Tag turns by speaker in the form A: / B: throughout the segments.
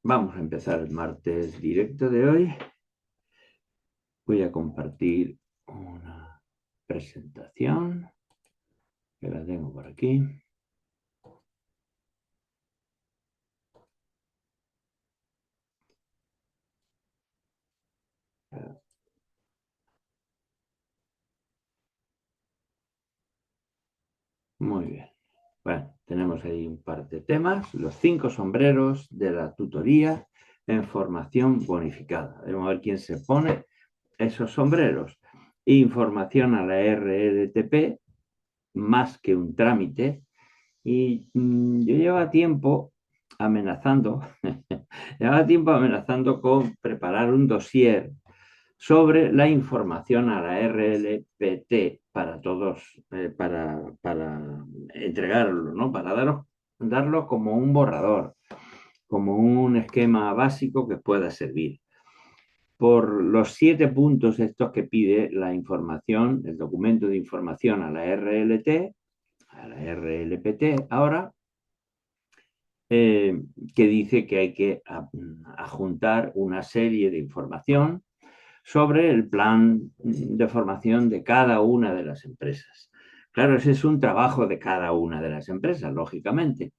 A: Vamos a empezar el martes directo de hoy. Voy a compartir una presentación que la tengo por aquí. Muy bien. Bueno, tenemos ahí un par de temas. Los 5 sombreros de la tutoría en formación bonificada. Vamos a ver quién se pone esos sombreros. Información a la RLTP, más que un trámite. Y yo amenazando, llevaba tiempo amenazando con preparar un dossier sobre la información a la RLPT para todos, para entregarlo, ¿no? Para darlo como un borrador, como un esquema básico que pueda servir. Por los 7 puntos estos que pide la información, el documento de información a la RLT, a la RLPT, ahora que dice que hay que adjuntar una serie de información sobre el plan de formación de cada una de las empresas. Claro, ese es un trabajo de cada una de las empresas, lógicamente.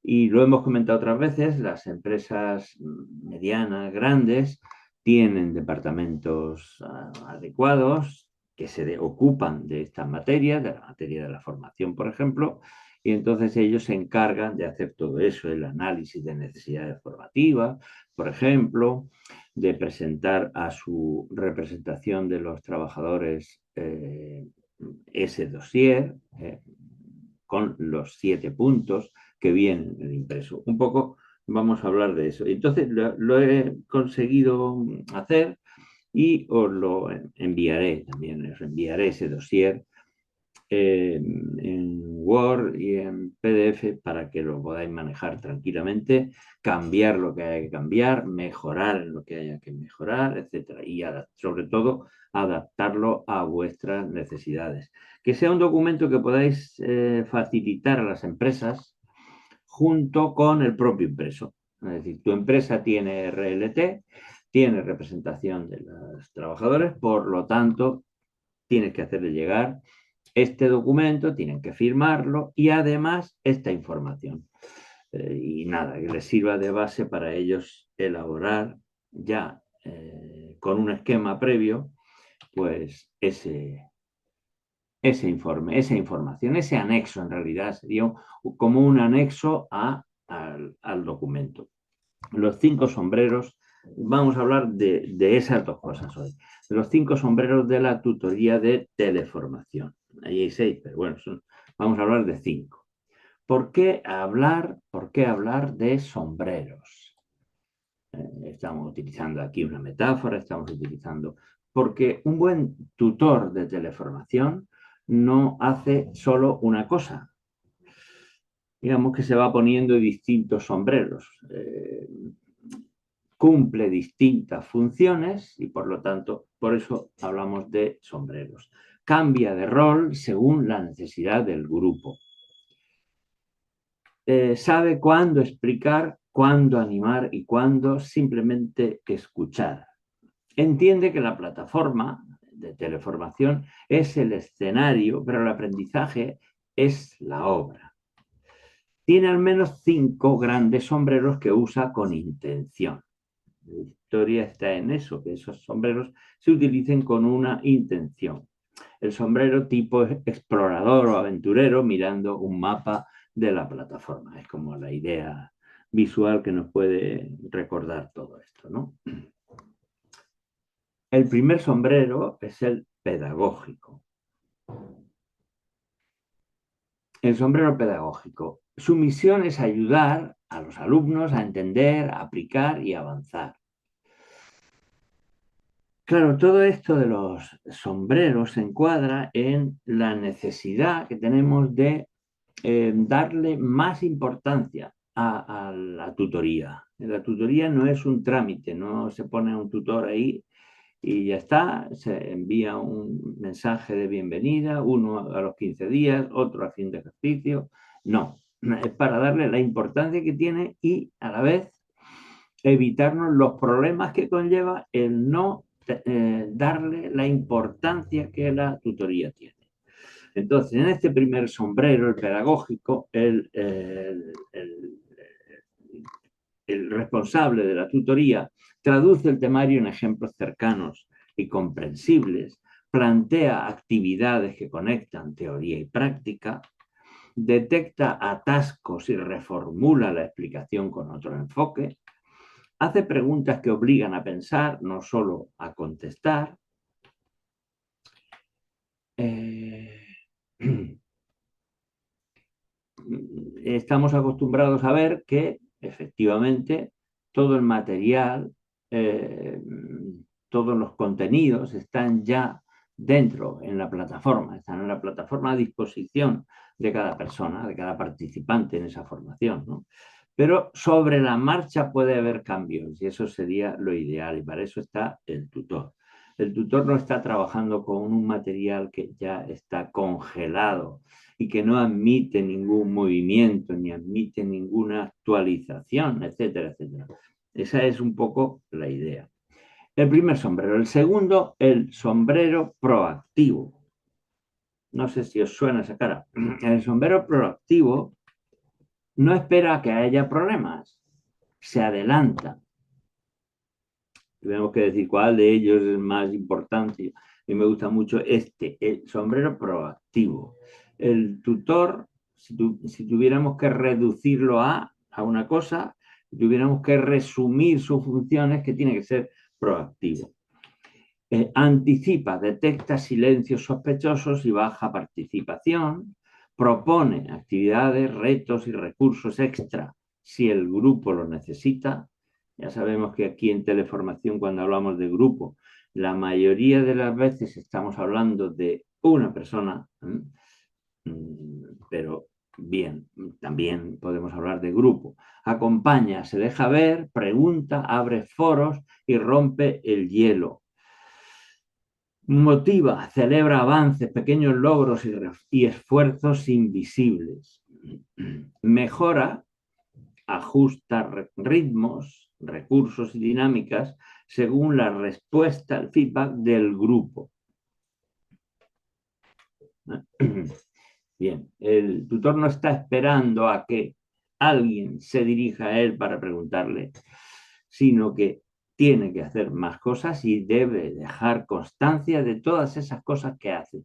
A: Y lo hemos comentado otras veces, las empresas medianas, grandes, tienen departamentos adecuados que se ocupan de estas materias, de la materia de la formación, por ejemplo, y entonces ellos se encargan de hacer todo eso, el análisis de necesidades formativas, por ejemplo, de presentar a su representación de los trabajadores ese dossier con los 7 puntos que vienen en el impreso. Un poco vamos a hablar de eso. Entonces lo he conseguido hacer y os lo enviaré también, os enviaré ese dossier en Word y en PDF para que lo podáis manejar tranquilamente, cambiar lo que haya que cambiar, mejorar en lo que haya que mejorar, etcétera. Y sobre todo adaptarlo a vuestras necesidades. Que sea un documento que podáis facilitar a las empresas junto con el propio impreso. Es decir, tu empresa tiene RLT, tiene representación de los trabajadores, por lo tanto, tienes que hacerle llegar este documento, tienen que firmarlo y además esta información. Y nada, que les sirva de base para ellos elaborar ya con un esquema previo, pues ese informe, esa información, ese anexo en realidad sería como un anexo al documento. Los 5 sombreros, vamos a hablar de esas dos cosas hoy. Los 5 sombreros de la tutoría de teleformación. Ahí hay 6, pero bueno, vamos a hablar de 5. Por qué hablar de sombreros? Estamos utilizando aquí una metáfora, estamos utilizando... Porque un buen tutor de teleformación no hace solo una cosa. Digamos que se va poniendo distintos sombreros. Cumple distintas funciones y por lo tanto, por eso hablamos de sombreros. Cambia de rol según la necesidad del grupo. Sabe cuándo explicar, cuándo animar y cuándo simplemente escuchar. Entiende que la plataforma de teleformación es el escenario, pero el aprendizaje es la obra. Tiene al menos 5 grandes sombreros que usa con intención. La historia está en eso, que esos sombreros se utilicen con una intención. El sombrero tipo explorador o aventurero mirando un mapa de la plataforma. Es como la idea visual que nos puede recordar todo esto, ¿no? El primer sombrero es el pedagógico. El sombrero pedagógico. Su misión es ayudar a los alumnos a entender, a aplicar y avanzar. Claro, todo esto de los sombreros se encuadra en la necesidad que tenemos de darle más importancia a la tutoría. La tutoría no es un trámite, no se pone un tutor ahí y ya está, se envía un mensaje de bienvenida, uno a los 15 días, otro a fin de ejercicio. No, es para darle la importancia que tiene y a la vez evitarnos los problemas que conlleva el no darle la importancia que la tutoría tiene. Entonces, en este primer sombrero, el pedagógico, el responsable de la tutoría traduce el temario en ejemplos cercanos y comprensibles, plantea actividades que conectan teoría y práctica, detecta atascos y reformula la explicación con otro enfoque, hace preguntas que obligan a pensar, no solo a contestar. Estamos acostumbrados a ver que efectivamente todo el material, eh, todos los contenidos están ya dentro en la plataforma, están en la plataforma a disposición de cada persona, de cada participante en esa formación, ¿no? Pero sobre la marcha puede haber cambios y eso sería lo ideal y para eso está el tutor. El tutor no está trabajando con un material que ya está congelado y que no admite ningún movimiento, ni admite ninguna actualización, etcétera, etcétera. Esa es un poco la idea. El primer sombrero. El segundo, el sombrero proactivo. No sé si os suena esa cara. El sombrero proactivo no espera a que haya problemas, se adelanta. Tenemos que decir cuál de ellos es más importante. Y me gusta mucho este, el sombrero proactivo. El tutor, si tuviéramos que reducirlo a una cosa, tuviéramos que resumir sus funciones, que tiene que ser proactivo. Anticipa, detecta silencios sospechosos y baja participación, propone actividades, retos y recursos extra si el grupo lo necesita. Ya sabemos que aquí en Teleformación, cuando hablamos de grupo, la mayoría de las veces estamos hablando de una persona, pero bien, también podemos hablar de grupo. Acompaña, se deja ver, pregunta, abre foros y rompe el hielo. Motiva, celebra avances, pequeños logros y esfuerzos invisibles. Mejora, ajusta ritmos, recursos y dinámicas según la respuesta, el feedback del grupo. Bien, el tutor no está esperando a que alguien se dirija a él para preguntarle, sino que tiene que hacer más cosas y debe dejar constancia de todas esas cosas que hace.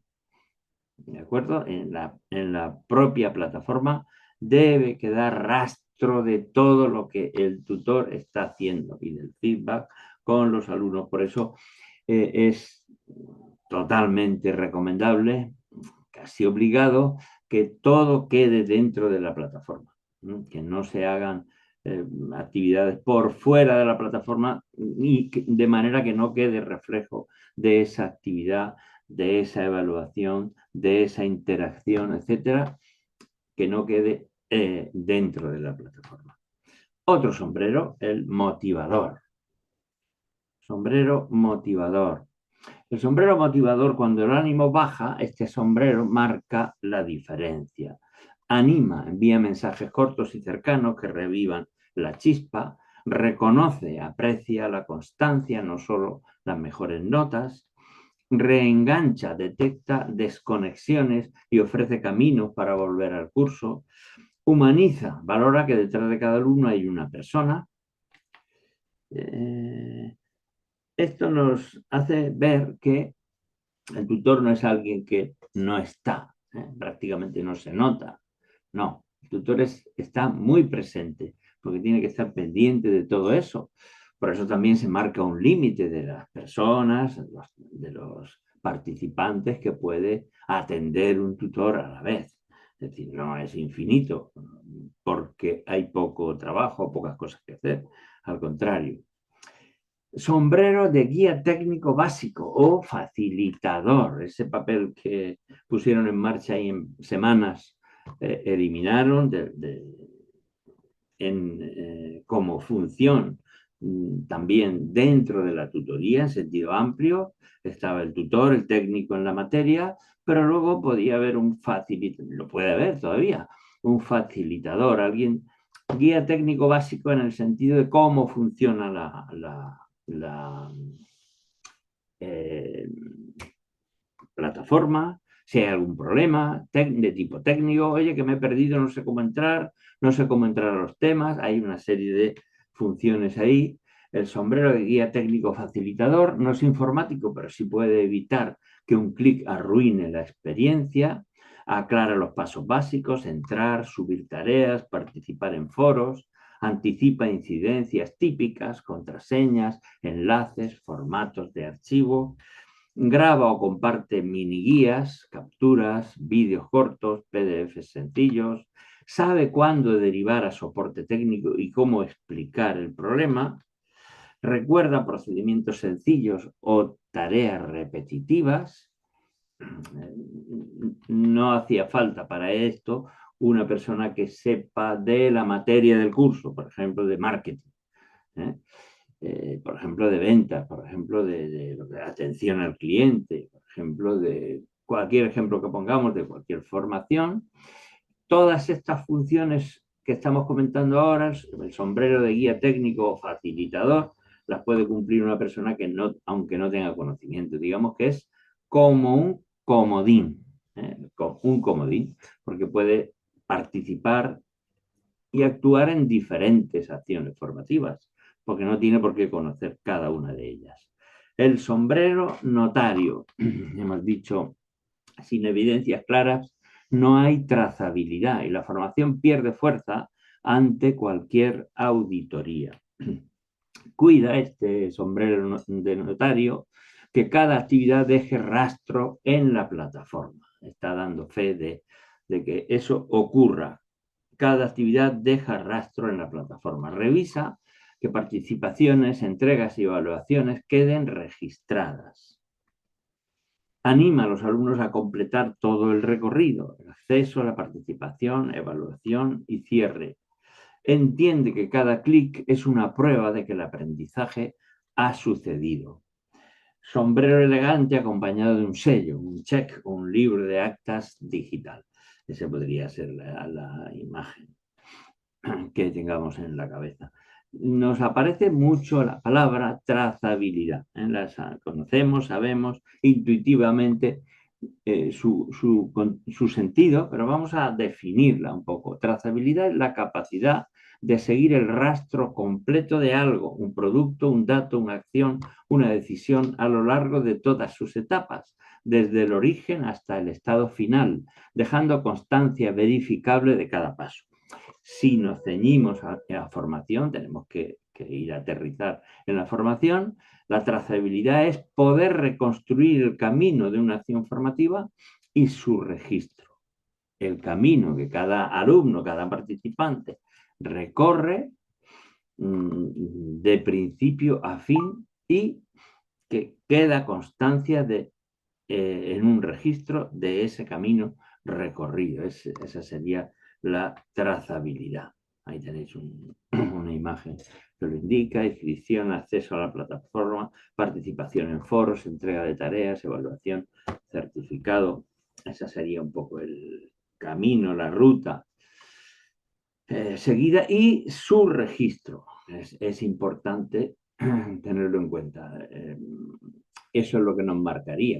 A: ¿De acuerdo? En la propia plataforma debe quedar rastro de todo lo que el tutor está haciendo y del feedback con los alumnos. Por eso es totalmente recomendable, casi obligado, que todo quede dentro de la plataforma, ¿no? Que no se hagan actividades por fuera de la plataforma y de manera que no quede reflejo de esa actividad, de esa evaluación, de esa interacción, etcétera, que no quede dentro de la plataforma. Otro sombrero, el motivador. Sombrero motivador. El sombrero motivador, cuando el ánimo baja, este sombrero marca la diferencia. Anima, envía mensajes cortos y cercanos que revivan la chispa, reconoce, aprecia la constancia, no solo las mejores notas, reengancha, detecta desconexiones y ofrece caminos para volver al curso, humaniza, valora que detrás de cada alumno hay una persona. Esto nos hace ver que el tutor no es alguien que no está, prácticamente no se nota. No, el tutor está muy presente porque tiene que estar pendiente de todo eso. Por eso también se marca un límite de las personas, de los participantes que puede atender un tutor a la vez. Es decir, no es infinito porque hay poco trabajo, pocas cosas que hacer. Al contrario, sombrero de guía técnico básico o facilitador, ese papel que pusieron en marcha y en semanas eliminaron como función también dentro de la tutoría en sentido amplio. Estaba el tutor, el técnico en la materia, pero luego podía haber un facilitador, lo puede haber todavía, un facilitador, alguien Guía técnico básico en el sentido de cómo funciona la eh, plataforma, si hay algún problema de tipo técnico, oye, que me he perdido, no sé cómo entrar, no sé cómo entrar a los temas, hay una serie de funciones ahí. El sombrero de guía técnico facilitador no es informático, pero sí puede evitar que un clic arruine la experiencia, aclara los pasos básicos, entrar, subir tareas, participar en foros, anticipa incidencias típicas, contraseñas, enlaces, formatos de archivo, graba o comparte mini guías, capturas, vídeos cortos, PDFs sencillos, sabe cuándo derivar a soporte técnico y cómo explicar el problema, recuerda procedimientos sencillos o tareas repetitivas. No hacía falta para esto una persona que sepa de la materia del curso, por ejemplo, de marketing. ¿eh? Por ejemplo, de ventas, por ejemplo, de atención al cliente, por ejemplo, de cualquier ejemplo que pongamos, de cualquier formación. Todas estas funciones que estamos comentando ahora, el sombrero de guía técnico o facilitador, las puede cumplir una persona que no, aunque no tenga conocimiento. Digamos que es como un comodín, porque puede participar y actuar en diferentes acciones formativas, porque no tiene por qué conocer cada una de ellas. El sombrero notario, hemos dicho, sin evidencias claras, no hay trazabilidad y la formación pierde fuerza ante cualquier auditoría. Cuida este sombrero de notario que cada actividad deje rastro en la plataforma. Está dando fe de que eso ocurra. Cada actividad deja rastro en la plataforma. Revisa que participaciones, entregas y evaluaciones queden registradas. Anima a los alumnos a completar todo el recorrido, el acceso, la participación, evaluación y cierre. Entiende que cada clic es una prueba de que el aprendizaje ha sucedido. Sombrero elegante acompañado de un sello, un check o un libro de actas digital. Esa podría ser la imagen que tengamos en la cabeza. Nos aparece mucho la palabra trazabilidad. La conocemos, sabemos intuitivamente su sentido, pero vamos a definirla un poco. Trazabilidad es la capacidad de seguir el rastro completo de algo, un producto, un dato, una acción, una decisión a lo largo de todas sus etapas, desde el origen hasta el estado final, dejando constancia verificable de cada paso. Si nos ceñimos a la formación, tenemos que ir a aterrizar en la formación. La trazabilidad es poder reconstruir el camino de una acción formativa y su registro. El camino que cada alumno, cada participante recorre de principio a fin y que queda constancia en un registro de ese camino recorrido. Esa sería la trazabilidad. Ahí tenéis una imagen que lo indica: inscripción, acceso a la plataforma, participación en foros, entrega de tareas, evaluación, certificado. Ese sería un poco el camino, la ruta seguida y su registro. Es importante tenerlo en cuenta. Eso es lo que nos marcaría.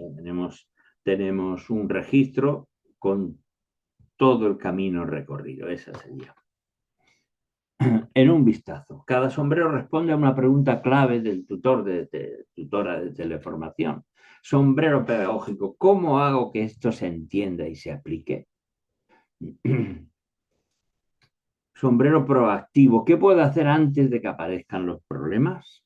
A: Tenemos un registro con todo el camino recorrido. Esa sería. En un vistazo. Cada sombrero responde a una pregunta clave del tutora de teleformación. Sombrero pedagógico, ¿cómo hago que esto se entienda y se aplique? Sombrero proactivo, ¿qué puedo hacer antes de que aparezcan los problemas?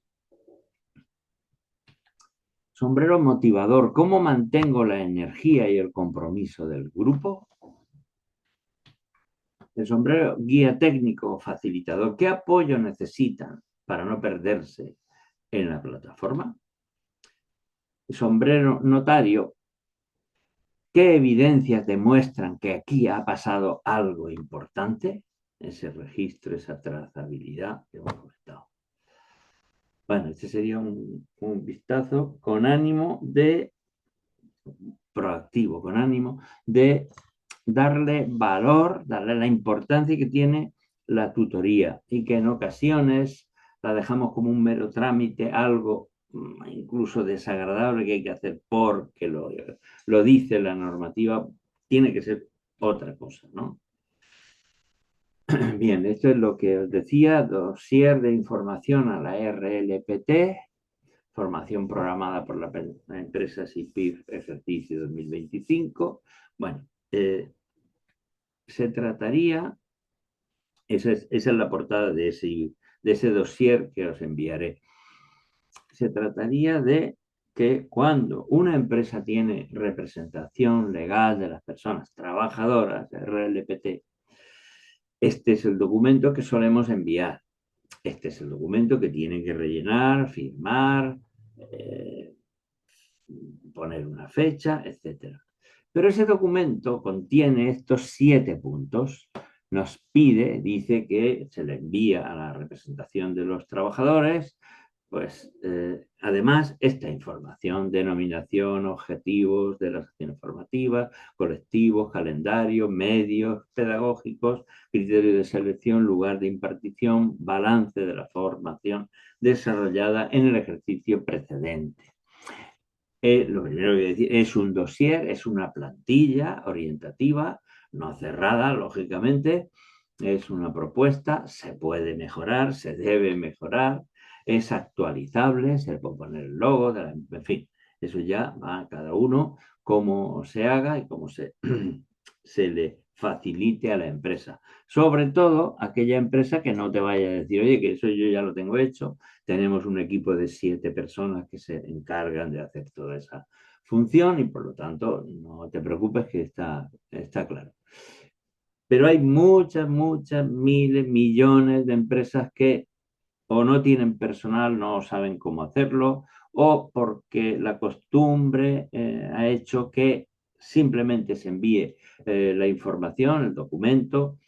A: Sombrero motivador, ¿cómo mantengo la energía y el compromiso del grupo? El sombrero guía técnico facilitador, ¿qué apoyo necesitan para no perderse en la plataforma? El sombrero notario, ¿qué evidencias demuestran que aquí ha pasado algo importante? Ese registro, esa trazabilidad que hemos comentado. Bueno, este sería un vistazo con ánimo de proactivo, con ánimo de darle valor, darle la importancia que tiene la tutoría y que en ocasiones la dejamos como un mero trámite, algo incluso desagradable que hay que hacer porque lo dice la normativa, tiene que ser otra cosa, ¿no? Bien, esto es lo que os decía, dossier de información a la RLPT, formación programada por la empresa SIPIF ejercicio 2025. Bueno, se trataría, esa es la portada de ese dossier que os enviaré. Se trataría de que cuando una empresa tiene representación legal de las personas trabajadoras, RLPT, este es el documento que solemos enviar. Este es el documento que tienen que rellenar, firmar, eh, poner una fecha, etcétera. Pero ese documento contiene estos 7 puntos. Nos pide, dice que se le envía a la representación de los trabajadores, pues además esta información, denominación, objetivos de las acciones formativas, colectivos, calendario, medios pedagógicos, criterio de selección, lugar de impartición, balance de la formación desarrollada en el ejercicio precedente. Lo primero que voy a decir es un dossier, es una plantilla orientativa, no cerrada, lógicamente, es una propuesta, se puede mejorar, se debe mejorar, es actualizable, se le puede poner el logo, en fin, eso ya va a cada uno cómo se haga y cómo se le facilite a la empresa. Sobre todo aquella empresa que no te vaya a decir, oye, que eso yo ya lo tengo hecho, tenemos un equipo de 7 personas que se encargan de hacer toda esa función y por lo tanto no te preocupes que está claro. Pero hay muchas, miles, millones de empresas que o no tienen personal, no saben cómo hacerlo, o porque la costumbre ha hecho que simplemente se envíe la información, el documento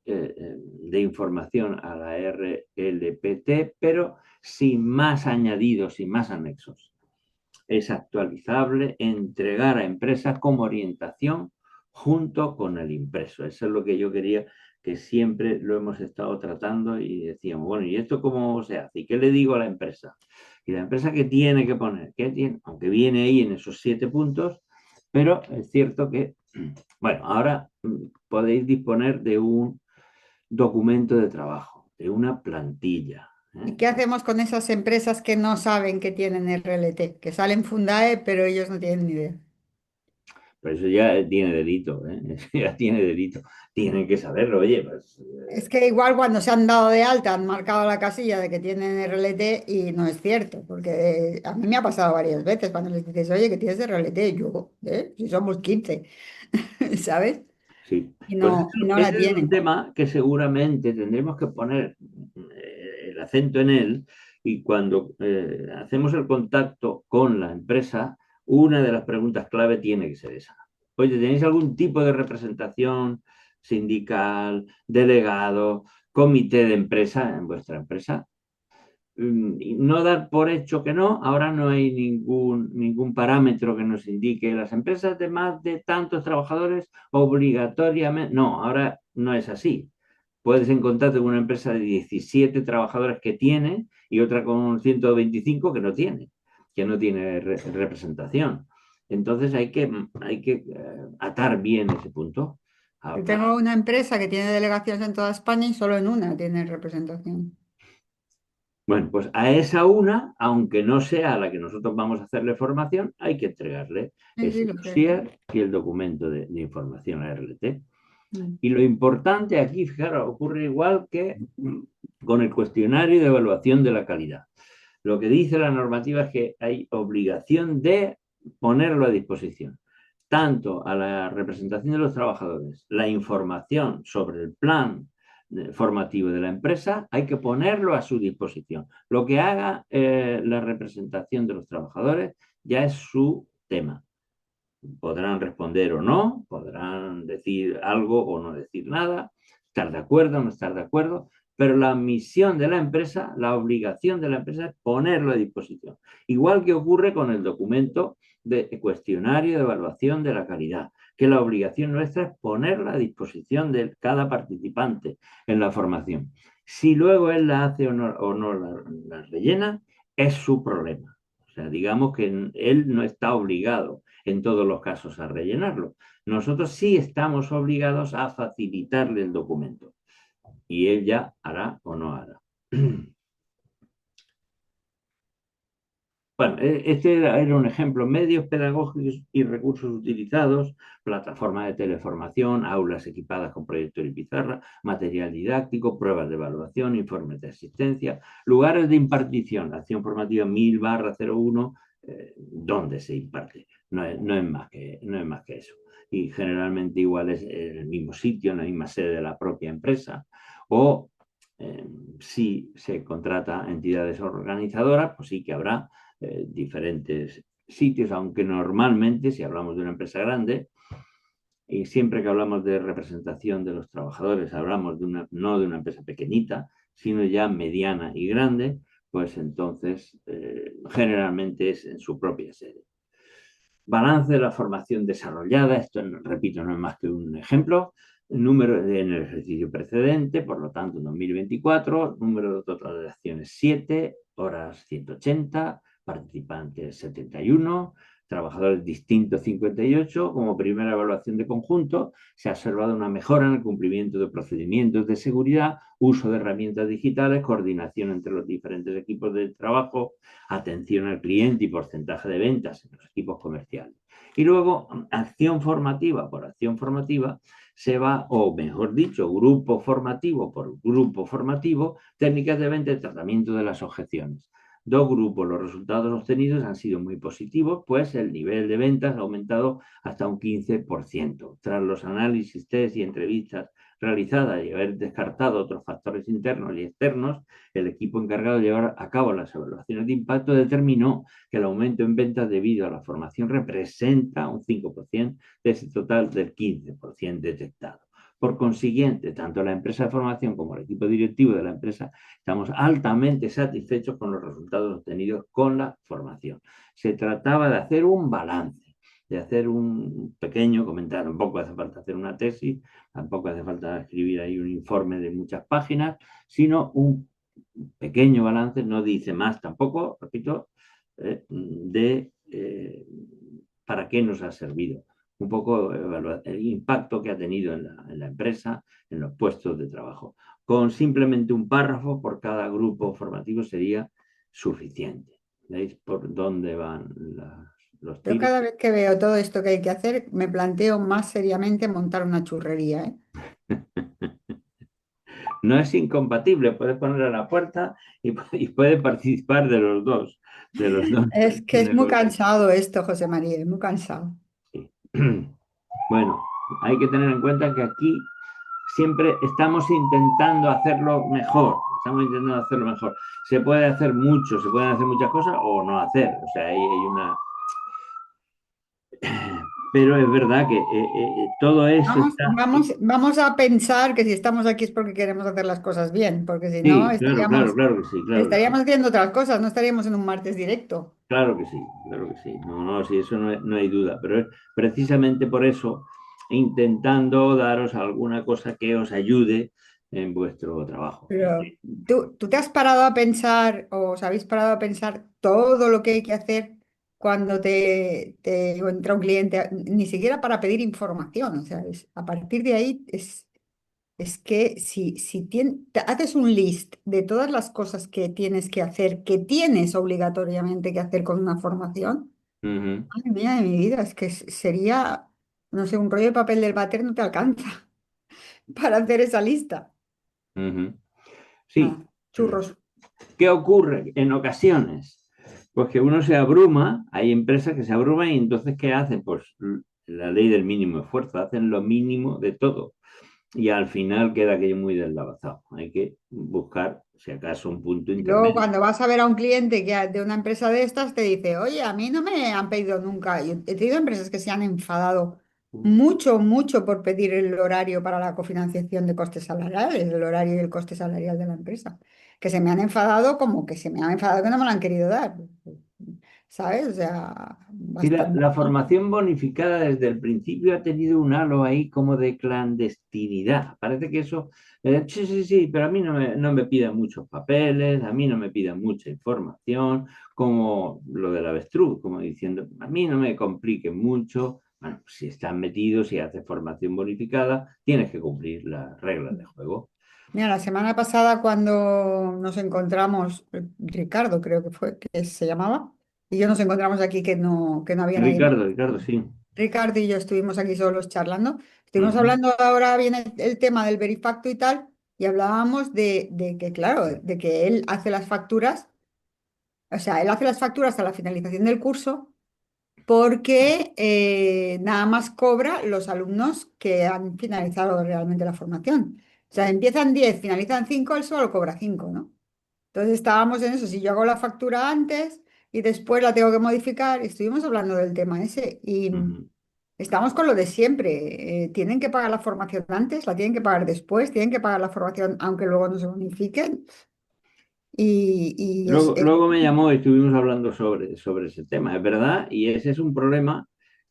A: de información a la RLPT, pero sin más añadidos, sin más anexos. Es actualizable, entregar a empresas como orientación junto con el impreso. Eso es lo que yo quería, que siempre lo hemos estado tratando y decíamos, bueno, ¿y esto cómo se hace? ¿Y qué le digo a la empresa? Y la empresa qué tiene que poner, ¿qué tiene? Aunque viene ahí en esos 7 puntos, pero es cierto que, bueno, ahora podéis disponer de un documento de trabajo, de una plantilla.
B: ¿Y qué hacemos con esas empresas que no saben que tienen RLT, que salen Fundae, pero ellos no tienen ni idea?
A: Pero eso ya tiene delito, ¿eh? Eso ya tiene delito. Tienen que saberlo, oye, pues
B: Es que igual cuando se han dado de alta han marcado la casilla de que tienen RLT y no es cierto, porque a mí me ha pasado varias veces cuando les dices, oye, que tienes RLT, y yo, Si somos 15, ¿sabes?
A: sí.
B: Y
A: Pues
B: no la
A: ese es un
B: tienen.
A: tema que seguramente tendremos que poner el acento en él y cuando hacemos el contacto con la empresa, una de las preguntas clave tiene que ser esa. Oye, ¿tenéis algún tipo de representación sindical, delegado, comité de empresa en vuestra empresa? No dar por hecho que no, ahora no hay ningún parámetro que nos indique las empresas de más de tantos trabajadores obligatoriamente. No, ahora no es así. Puedes encontrarte con una empresa de 17 trabajadores que tiene y otra con 125 que no tiene representación. Entonces hay que atar bien ese punto.
B: Yo
A: Para
B: tengo una empresa que tiene delegaciones en toda España y solo en una tiene representación.
A: Bueno, pues a esa una, aunque no sea a la que nosotros vamos a hacerle formación, hay que entregarle
B: Sí, sí,
A: ese
B: lo sé.
A: dossier y el documento de información a RLT.
B: Mm.
A: Y lo importante aquí, fijaros, ocurre igual que con el cuestionario de evaluación de la calidad. Lo que dice la normativa es que hay obligación de ponerlo a disposición, tanto a la representación de los trabajadores, la información sobre el plan formativo de la empresa, hay que ponerlo a su disposición. Lo que haga la representación de los trabajadores ya es su tema. Podrán responder o no, podrán decir algo o no decir nada, estar de acuerdo o no estar de acuerdo, pero la misión de la empresa, la obligación de la empresa es ponerlo a disposición. Igual que ocurre con el documento de cuestionario de evaluación de la calidad. que la obligación nuestra es ponerla a disposición de cada participante en la formación. Si luego él la hace o no la rellena, es su problema. O sea, digamos que él no está obligado en todos los casos a rellenarlo. Nosotros sí estamos obligados a facilitarle el documento y él ya hará o no hará. Bueno, este era un ejemplo. Medios pedagógicos y recursos utilizados, plataformas de teleformación, aulas equipadas con proyector y pizarra, material didáctico, pruebas de evaluación, informes de asistencia, lugares de impartición, acción formativa 1000/01, donde se imparte. No es más que eso. Y generalmente igual es en el mismo sitio, en la misma sede de la propia empresa, o si se contrata entidades organizadoras, pues sí que habrá diferentes sitios, aunque normalmente, si hablamos de una empresa grande, y siempre que hablamos de representación de los trabajadores, hablamos no de una empresa pequeñita, sino ya mediana y grande, pues entonces generalmente es en su propia sede. Balance de la formación desarrollada, esto repito, no es más que un ejemplo, número en el ejercicio precedente, por lo tanto en 2024, número total de acciones 7, horas 180, participantes 71, trabajadores distintos 58. Como primera evaluación de conjunto, se ha observado una mejora en el cumplimiento de procedimientos de seguridad, uso de herramientas digitales, coordinación entre los diferentes equipos de trabajo, atención al cliente y porcentaje de ventas en los equipos comerciales. Y luego, acción formativa por acción formativa, se va, o mejor dicho, grupo formativo por grupo formativo, técnicas de venta y tratamiento de las objeciones. Dos grupos, los resultados obtenidos han sido muy positivos, pues el nivel de ventas ha aumentado hasta un 15%. Tras los análisis, test y entrevistas realizadas y haber descartado otros factores internos y externos, el equipo encargado de llevar a cabo las evaluaciones de impacto determinó que el aumento en ventas debido a la formación representa un 5% de ese total del 15% detectado. Por consiguiente, tanto la empresa de formación como el equipo directivo de la empresa estamos altamente satisfechos con los resultados obtenidos con la formación. Se trataba de hacer un balance, de hacer un pequeño comentario. Tampoco hace falta hacer una tesis, tampoco hace falta escribir ahí un informe de muchas páginas, sino un pequeño balance, no dice más tampoco, repito, de para qué nos ha servido. Un poco el impacto que ha tenido en la empresa, en los puestos de trabajo. Con simplemente un párrafo por cada grupo formativo sería suficiente. ¿Veis por dónde van los
B: Yo
A: tiros?
B: cada vez que veo todo esto que hay que hacer, me planteo más seriamente montar una churrería, ¿eh?
A: No es incompatible, puedes poner a la puerta y puede participar de los dos
B: Es que es muy
A: negocios.
B: cansado esto, José María, es muy cansado.
A: Sí. Bueno, hay que tener en cuenta que aquí siempre estamos intentando hacerlo mejor. Estamos intentando hacerlo mejor. Se puede hacer mucho, se pueden hacer muchas cosas o no hacer. O sea, hay una. Pero es verdad que todo eso
B: Vamos,
A: está.
B: vamos, vamos a pensar que si estamos aquí es porque queremos hacer las cosas bien, porque si no
A: Sí, claro, claro, claro que sí, claro que sí.
B: estaríamos haciendo otras cosas, no estaríamos en un martes directo.
A: Claro que sí, claro que sí. No, no, sí, eso no hay duda. Pero es precisamente por eso intentando daros alguna cosa que os ayude en vuestro trabajo.
B: Pero ¿tú te has parado a pensar o os habéis parado a pensar todo lo que hay que hacer cuando te entra un cliente, ni siquiera para pedir información? O sea, a partir de ahí es que si te haces un list de todas las cosas que tienes que hacer, que tienes obligatoriamente que hacer con una formación,
A: Ujú,
B: madre mía de mi vida, es que sería, no sé, un rollo de papel del váter no te alcanza para hacer esa lista.
A: ujú. Sí.
B: Nada, churros.
A: ¿Qué ocurre en ocasiones? Pues que uno se abruma, hay empresas que se abruman y entonces ¿qué hacen? Pues la ley del mínimo esfuerzo, hacen lo mínimo de todo y al final queda aquello muy deslavazado. Hay que buscar, si acaso, un punto
B: Y luego
A: intermedio.
B: cuando vas a ver a un cliente de una empresa de estas, te dice, oye, a mí no me han pedido nunca. Yo he tenido empresas que se han enfadado mucho, mucho por pedir el horario para la cofinanciación de costes salariales, el horario y el coste salarial de la empresa. Que se me han enfadado como que se me han enfadado que no me lo han querido dar. ¿sabes? O sea,
A: Sí,
B: bastante.
A: la formación bonificada desde el principio ha tenido un halo ahí como de clandestinidad. Parece que eso, sí, sí, sí, pero a mí no me pidan muchos papeles, a mí no me pidan mucha información, como lo del avestruz, como diciendo, a mí no me compliquen mucho. Bueno, si estás metido, si haces formación bonificada, tienes que cumplir las reglas de juego.
B: Mira, la semana pasada cuando nos encontramos, Ricardo creo que fue, que se llamaba, y yo nos encontramos aquí que no había nadie más.
A: Ricardo, sí.
B: Ricardo y yo estuvimos aquí solos charlando. Estuvimos
A: Ujú,
B: hablando, ahora viene el tema del verifacto y tal, y hablábamos de que, claro, de que él hace las facturas, o sea, él hace las facturas a la finalización del curso porque nada más cobra los alumnos que han finalizado realmente la formación. O sea, empiezan 10, finalizan 5, él solo cobra 5, ¿no? Entonces estábamos en eso, si yo hago la factura antes y después la tengo que modificar, y estuvimos hablando del tema ese y
A: ujú.
B: estamos con lo de siempre. Tienen que pagar la formación antes, la tienen que pagar después, tienen que pagar la formación aunque luego no se bonifiquen. Y
A: Luego me llamó y estuvimos hablando sobre ese tema, es verdad, y ese es un problema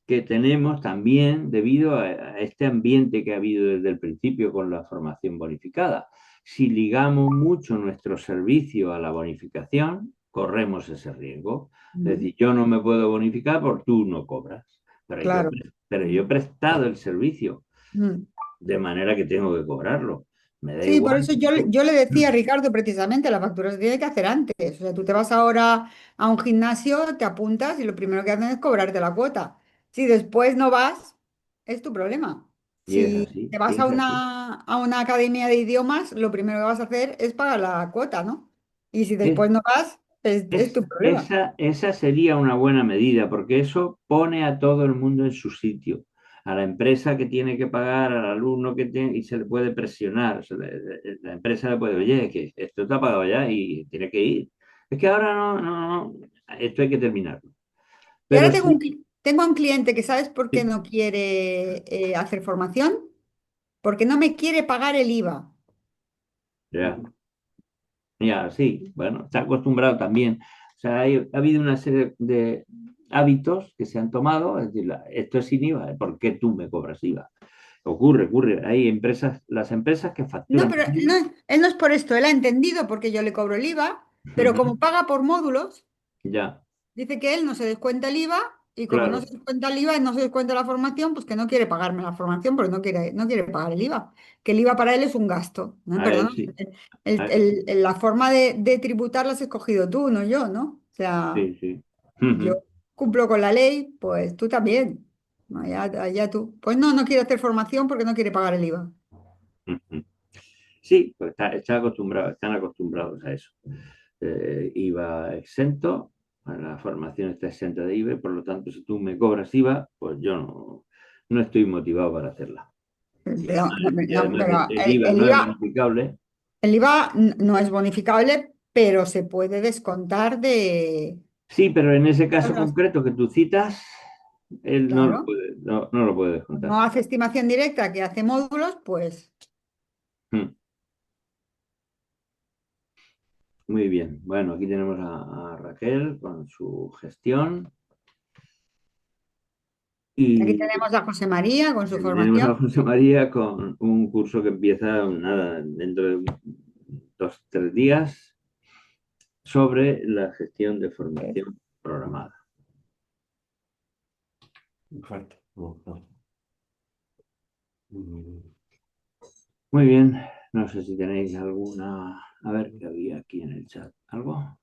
A: que tenemos también debido a este ambiente que ha habido desde el principio con la formación bonificada. Si ligamos mucho nuestro servicio a la bonificación, corremos ese riesgo. Es
B: mm,
A: decir, yo no me puedo bonificar porque tú no cobras, pero yo,
B: claro.
A: pero yo he prestado el servicio,
B: Mm.
A: de manera que tengo que cobrarlo. Me da
B: Sí, por
A: igual
B: eso
A: que
B: yo,
A: tú.
B: yo le decía a Ricardo precisamente, la factura se tiene que hacer antes. O sea, tú te vas ahora a un gimnasio, te apuntas y lo primero que hacen es cobrarte la cuota. Si después no vas, es tu problema.
A: Y es
B: Si te
A: así, y
B: vas a
A: es así.
B: una academia de idiomas, lo primero que vas a hacer es pagar la cuota, ¿no? Y si
A: Es,
B: después no vas, es tu problema.
A: esa sería una buena medida, porque eso pone a todo el mundo en su sitio. A la empresa que tiene que pagar, al alumno que tiene, y se le puede presionar. La empresa le puede, oye, que esto está pagado ya y tiene que ir. Es que ahora no, esto hay que terminarlo.
B: Y ahora
A: Pero sí,
B: tengo un cliente que, ¿sabes por qué
A: sí,
B: no quiere hacer formación? Porque no me quiere pagar el IVA.
A: ya, ya, sí, bueno, está acostumbrado también. O sea, ha habido una serie de hábitos que se han tomado, es decir, esto es sin IVA, ¿por qué tú me cobras IVA? Ocurre. Hay empresas, las empresas que
B: No,
A: facturan
B: pero
A: con
B: no,
A: IVA.
B: él no es por esto, él ha entendido porque yo le cobro el IVA, pero
A: Ujú.
B: como paga por módulos,
A: Ya,
B: dice que él no se descuenta el IVA y como no
A: claro.
B: se descuenta el IVA y no se descuenta la formación, pues que no quiere pagarme la formación porque no quiere pagar el IVA, que el IVA para él es un gasto. ¿No?
A: A él
B: Perdón,
A: sí. A-
B: la forma de tributar la has escogido tú, no yo, ¿no? O sea,
A: sí, sí.
B: yo
A: Ujú,
B: cumplo con la ley, pues tú también. No, ya tú. Pues no, no quiere hacer formación porque no quiere pagar el IVA.
A: ujú. Sí, pues están acostumbrados a eso. IVA exento, la formación está exenta de IVA, por lo tanto, si tú me cobras IVA, pues yo no estoy motivado para hacerla.
B: Pero, no,
A: Y
B: no,
A: además
B: pero
A: el IVA no es bonificable.
B: el IVA no es bonificable, pero se puede descontar de...
A: Sí, pero en ese caso concreto que tú citas, él no lo
B: Claro,
A: puede, no lo puede
B: no
A: descontar.
B: hace estimación directa, que hace módulos, pues
A: Mm. Muy bien. Bueno, aquí tenemos a Raquel con su gestión
B: aquí
A: y
B: tenemos a José María con su
A: aquí tenemos a
B: formación.
A: José María con un curso que empieza nada, dentro de 2, 3 días sobre la gestión de formación programada.
C: Perfecto.
A: Muy bien. No sé si tenéis alguna. A ver qué había aquí en el chat. ¿Algo?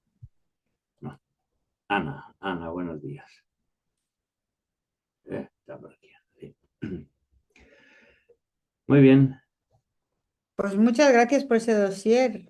A: No. Ana, buenos días. Está por aquí. Sí. Muy bien.
B: Pues muchas gracias por ese dossier.